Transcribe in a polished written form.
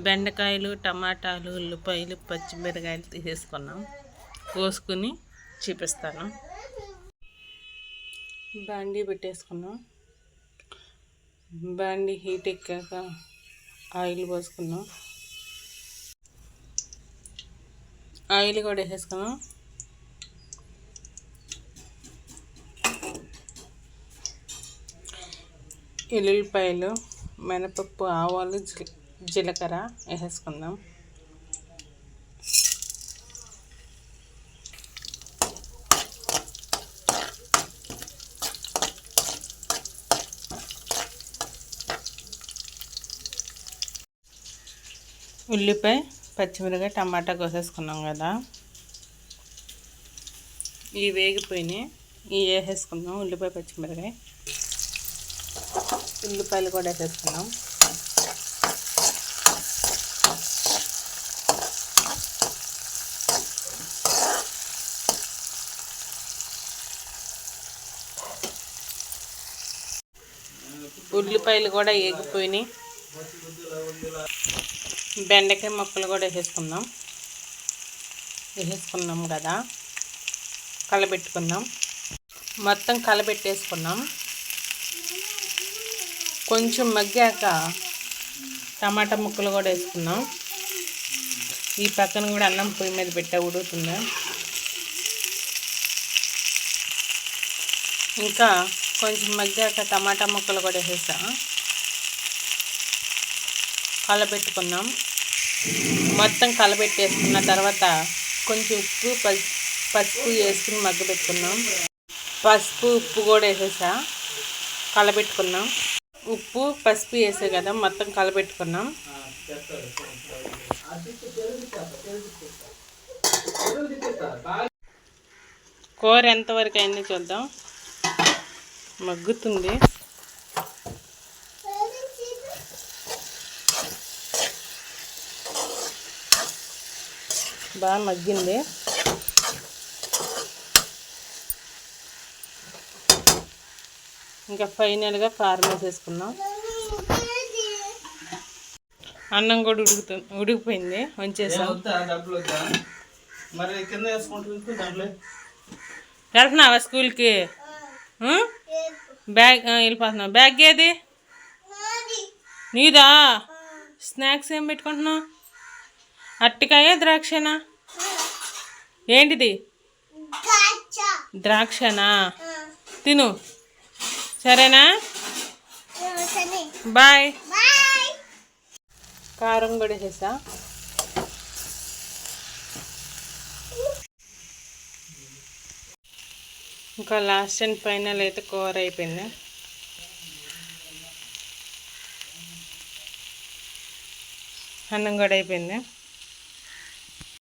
బెండకాయలు, టమాటాలు, ఉల్లిపాయలు, పచ్చిమిరకాయలు తీసేసుకున్నాం. కోసుకుని చూపిస్తాను. బాండీ పెట్టేసుకున్నాం. బాండీ హీట్ ఎక్కాక ఆయిల్ పోసుకున్నాం. ఆయిల్ కూడా వేసేసుకున్నాం. ఎల్లుల్లిపాయలు, మినపప్పు, ఆవాలు, జీలకర్ర వేసేసుకుందాం. ఉల్లిపాయ, పచ్చిమిరకాయ, టమాటా కోసేసుకున్నాం కదా, ఇవి వేగిపోయినాయి. ఇవి వేసేసుకుందాం. ఉల్లిపాయ, పచ్చిమిరకాయ, ఉల్లిపాయలు కూడా వేసేసుకున్నాం. ఉల్లిపాయలు కూడా వేగిపోయినాయి. బెండకాయ ముక్కలు కూడా వేసేసుకున్నాం కదా, కలబెట్టుకుందాం. మొత్తం కలబెట్టేసుకున్నాం. కొంచెం మగ్గాక టమాటా ముక్కలు కూడా వేసుకున్నాం. ఈ పక్కన కూడా అన్నం పొయ్యి మీద పెట్టా, ఉడుకుతుందా. ఇంకా కొంచెం మగ్గాక టమాటా ముక్కలు కూడా వేసేసా, కలబెట్టుకున్నాం. మొత్తం కలబెట్టేసుకున్న తర్వాత కొంచెం ఉప్పు, పసుపు వేసుకుని మగ్గబెట్టుకున్నాం. పసుపు, ఉప్పు కూడా వేసేసా, కలబెట్టుకున్నాం. ఉప్పు, పసుపు వేసే కదా, మొత్తం కలబెట్టుకున్నాం. కూర ఎంతవరకు అయింది చూద్దాం. మగ్గుతుంది. బాగా మగ్గింది. ఇంకా ఫైనల్గా కారం వేసేసుకున్నాం. అన్నం కూడా ఉడికిపోయింది. వంచేసాం. వెళ్తున్నావా స్కూల్కి? బ్యాగ్ వెళ్ళిపోతున్నావు. బ్యాగ్ ఏది నీదా? స్నాక్స్ ఏం పెట్టుకుంటున్నావు? అరటికాయ, ద్రాక్షనా? ఏంటిది? ద్రాక్షనా? తిను, సరేనా? బాయ్. కారం కూడా వేసా. ఇంకా లాస్ట్ అండ్ ఫైనల్ అయితే కూర అయిపోయింది. అన్నం కూడా అయిపోయింది.